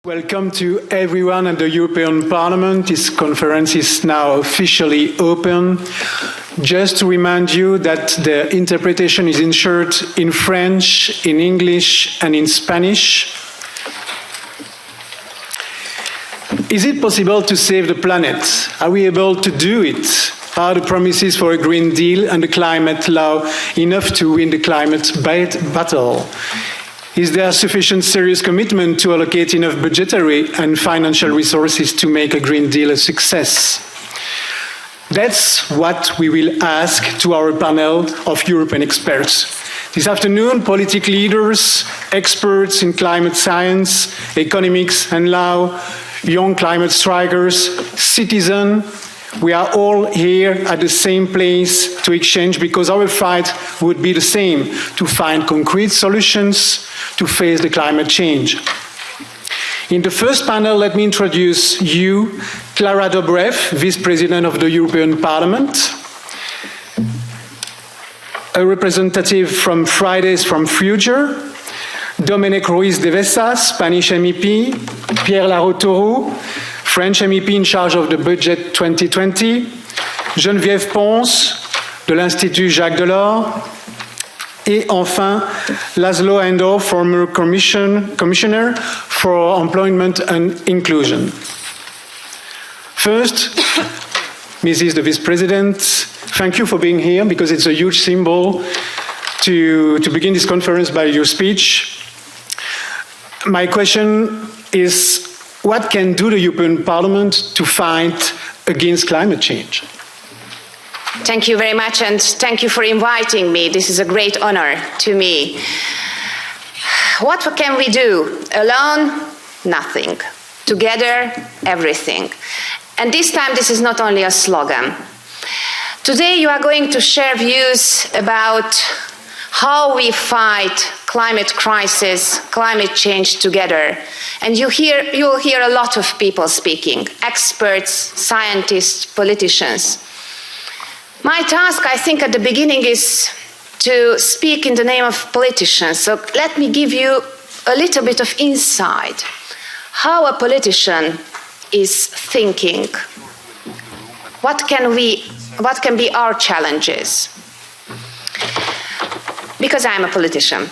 Welcome to everyone at the European Parliament. This conference is now officially open. Just to remind you that the interpretation is ensured in French, in English, and in Spanish. Is it possible to save the planet? Are we able to do it? Are the promises for a Green Deal and the climate law enough to win the climate battle? Is there sufficient serious commitment to allocate enough budgetary and financial resources to make a Green Deal a success? That's what we will ask to our panel of European experts. This afternoon, political leaders, experts in climate science, economics and law, young climate strikers, citizens, we are all here at the same place to exchange because our fight would be the same, to find concrete solutions to face the climate change. In the first panel, let me introduce you, Klára Dobrev, Vice President of the European Parliament, a representative from Fridays for Future, Domènec Ruiz de Vesa, Spanish MEP, Pierre Laroturu, French MEP in charge of the budget 2020, Geneviève Pons, de l'Institut Jacques Delors, et enfin, Laszlo Andor, former Commissioner for Employment and Inclusion. First, Mrs. the Vice President, thank you for being here because it's a huge symbol to begin this conference by your speech. My question is, what can do the European Parliament to fight against climate change? Thank you very much, and thank you for inviting me. This is a great honor to me. What can we do? Alone, nothing. Together, everything. And this time, this is not only a slogan. Today, you are going to share views about how we fight climate crisis, climate change together. And you'll hear a lot of people speaking, experts, scientists, politicians. My task, I think, at the beginning is to speak in the name of politicians. So let me give you a little bit of insight how a politician is thinking. What can be our challenges? Because I'm a politician.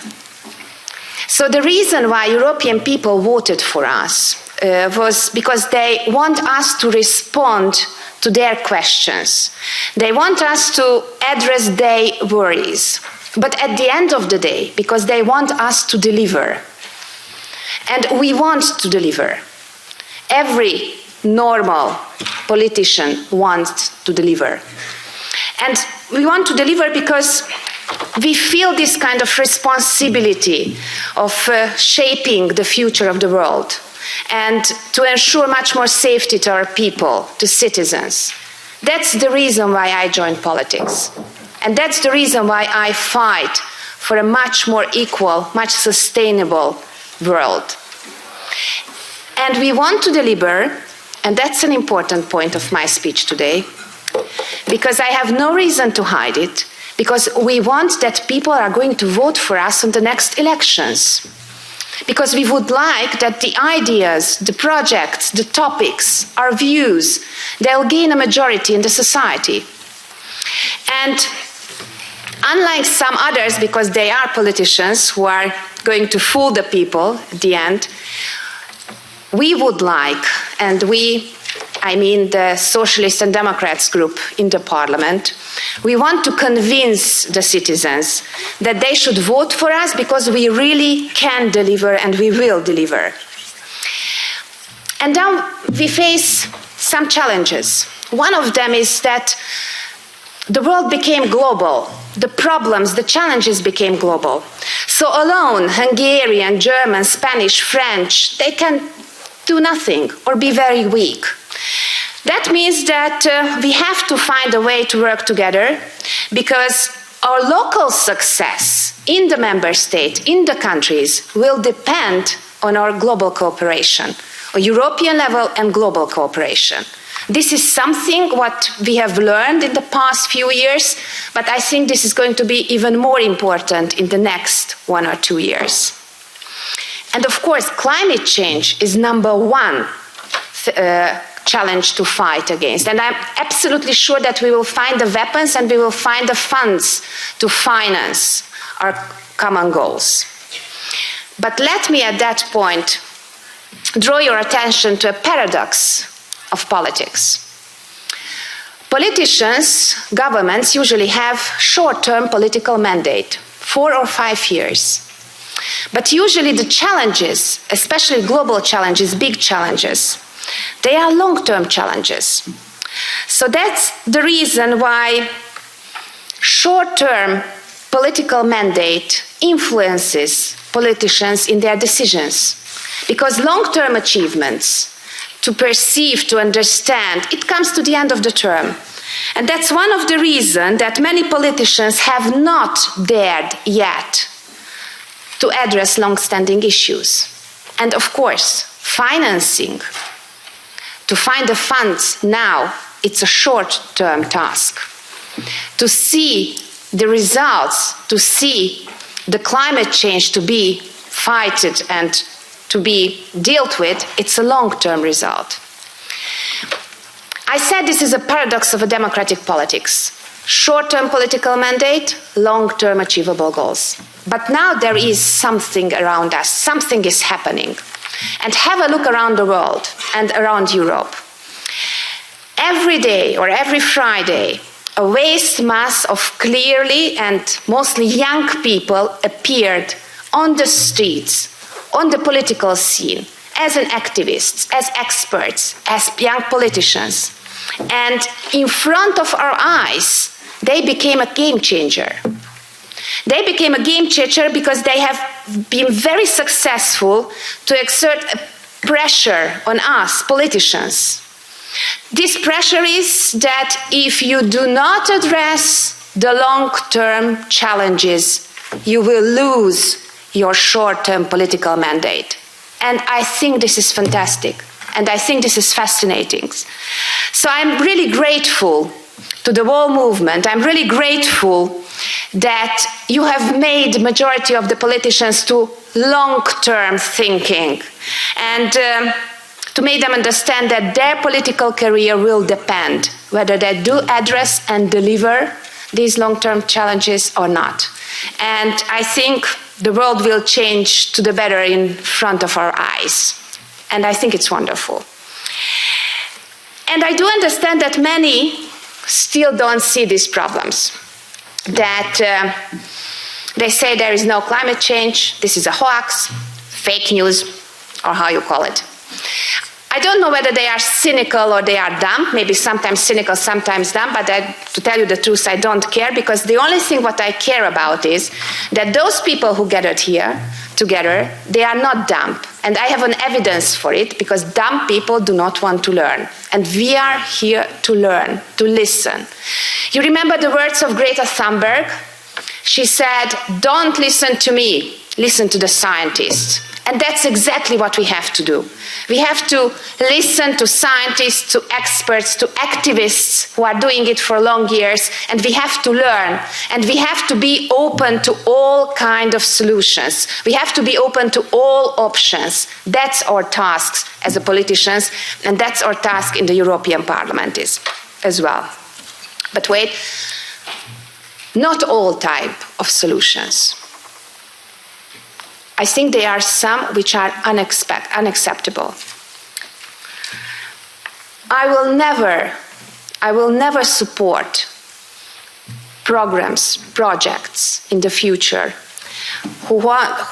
So the reason why European people voted for us was because they want us to respond to their questions. They want us to address their worries. But at the end of the day, because they want us to deliver. And we want to deliver. Every normal politician wants to deliver. And we want to deliver because we feel this kind of responsibility of shaping the future of the world and to ensure much more safety to our people, to citizens. That's the reason why I joined politics. And that's the reason why I fight for a much more equal, much sustainable world. And we want to deliver, and that's an important point of my speech today, because I have no reason to hide it, because we want that people are going to vote for us in the next elections. Because we would like that the ideas, the projects, the topics, our views, they'll gain a majority in the society. And unlike some others, because they are politicians who are going to fool the people at the end, we would like, and I mean the Socialists and Democrats group in the Parliament, we want to convince the citizens that they should vote for us because we really can deliver and we will deliver. And now we face some challenges. One of them is that the world became global. The problems, the challenges became global. So alone, Hungarian, German, Spanish, French, they can do nothing or be very weak. That means that we have to find a way to work together because our local success in the member state, in the countries, will depend on our global cooperation, a European level and global cooperation. This is something what we have learned in the past few years, but I think this is going to be even more important in the next 1 or 2 years. And of course, climate change is number one challenge to fight against. And I'm absolutely sure that we will find the weapons and we will find the funds to finance our common goals. But let me at that point draw your attention to a paradox of politics. Politicians, governments usually have short-term political mandate, 4 or 5 years. But usually the challenges, especially global challenges, big challenges, they are long-term challenges. So that's the reason why short-term political mandate influences politicians in their decisions. Because long-term achievements, to perceive, to understand, it comes to the end of the term. And that's one of the reasons that many politicians have not dared yet to address long-standing issues. And of course, financing, to find the funds now, it's a short-term task. To see the results, to see the climate change to be fighted and to be dealt with, it's a long-term result. I said this is a paradox of a democratic politics. Short-term political mandate, long-term achievable goals. But now there is something around us, something is happening. And have a look around the world and around Europe. Every day or every Friday, a vast mass of clearly and mostly young people appeared on the streets, on the political scene, as an activists, as experts, as young politicians. And in front of our eyes, they became a game changer. They became a game changer because they have been very successful to exert a pressure on us, politicians. This pressure is that if you do not address the long-term challenges, you will lose your short-term political mandate. And I think this is fantastic. And I think this is fascinating. So I'm really grateful to the whole movement. I'm really grateful that you have made the majority of the politicians to long-term thinking and to make them understand that their political career will depend whether they do address and deliver these long-term challenges or not. And I think the world will change to the better in front of our eyes. And I think it's wonderful. And I do understand that many still don't see these problems. That they say there is no climate change, this is a hoax, fake news, or how you call it. I don't know whether they are cynical or they are dumb, maybe sometimes cynical, sometimes dumb, but to tell you the truth, I don't care, because the only thing what I care about is that those people who gathered here together, they are not dumb. And I have an evidence for it, because dumb people do not want to learn. And we are here to learn, to listen. You remember the words of Greta Thunberg? She said, "Don't listen to me, listen to the scientists." And that's exactly what we have to do. We have to listen to scientists, to experts, to activists who are doing it for long years, and we have to learn, and we have to be open to all kinds of solutions. We have to be open to all options. That's our task as politicians, and that's our task in the European Parliament as well. But wait, not all type of solutions. I think there are some which are unacceptable. I will never support programs, projects in the future who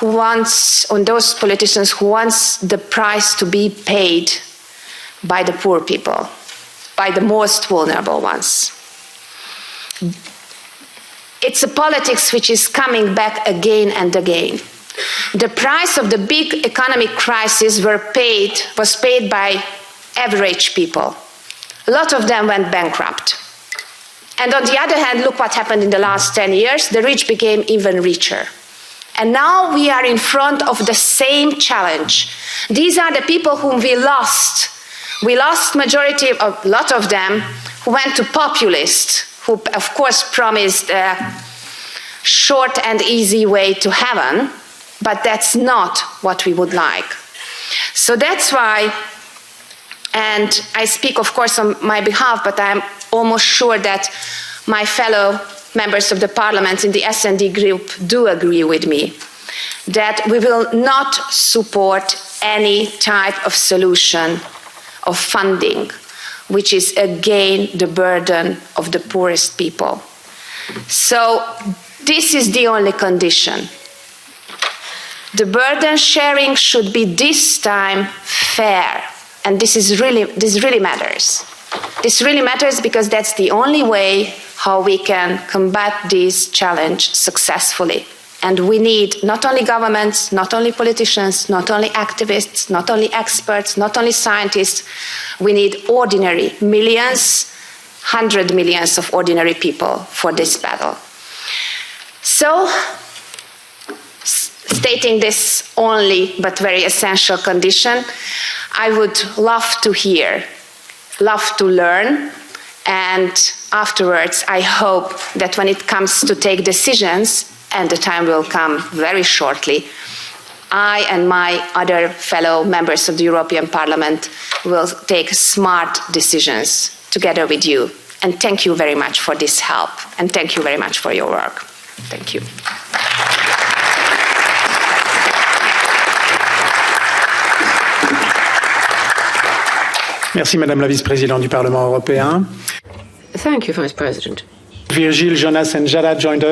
wants, on those politicians who wants the price to be paid by the poor people, by the most vulnerable ones. It's a politics which is coming back again and again. The price of the big economic crisis was paid by average people. A lot of them went bankrupt. And on the other hand, look what happened in the last 10 years. The rich became even richer. And now we are in front of the same challenge. These are the people whom we lost. We lost a lot of them who went to populists, who of course promised a short and easy way to heaven. but that's not what we would like. So that's why, and I speak of course on my behalf, but I'm almost sure that my fellow members of the parliament in the S&D group do agree with me, that we will not support any type of solution of funding which is again the burden of the poorest people. So this is the only condition. The burden sharing should be this time fair, and this really matters. This really matters because that's the only way how we can combat this challenge successfully. And we need not only governments, not only politicians, not only activists, not only experts, not only scientists, we need ordinary millions, 100 millions of ordinary people for this battle. So, stating this only but very essential condition, I would love to hear, love to learn, and afterwards I hope that when it comes to take decisions, and the time will come very shortly, I and my other fellow members of the European Parliament will take smart decisions together with you. And thank you very much for this help, and thank you very much for your work. Thank you. Merci Madame la Vice-Présidente du Parlement européen. Thank you, Vice President. Virgile, Jonas and Jada joined us.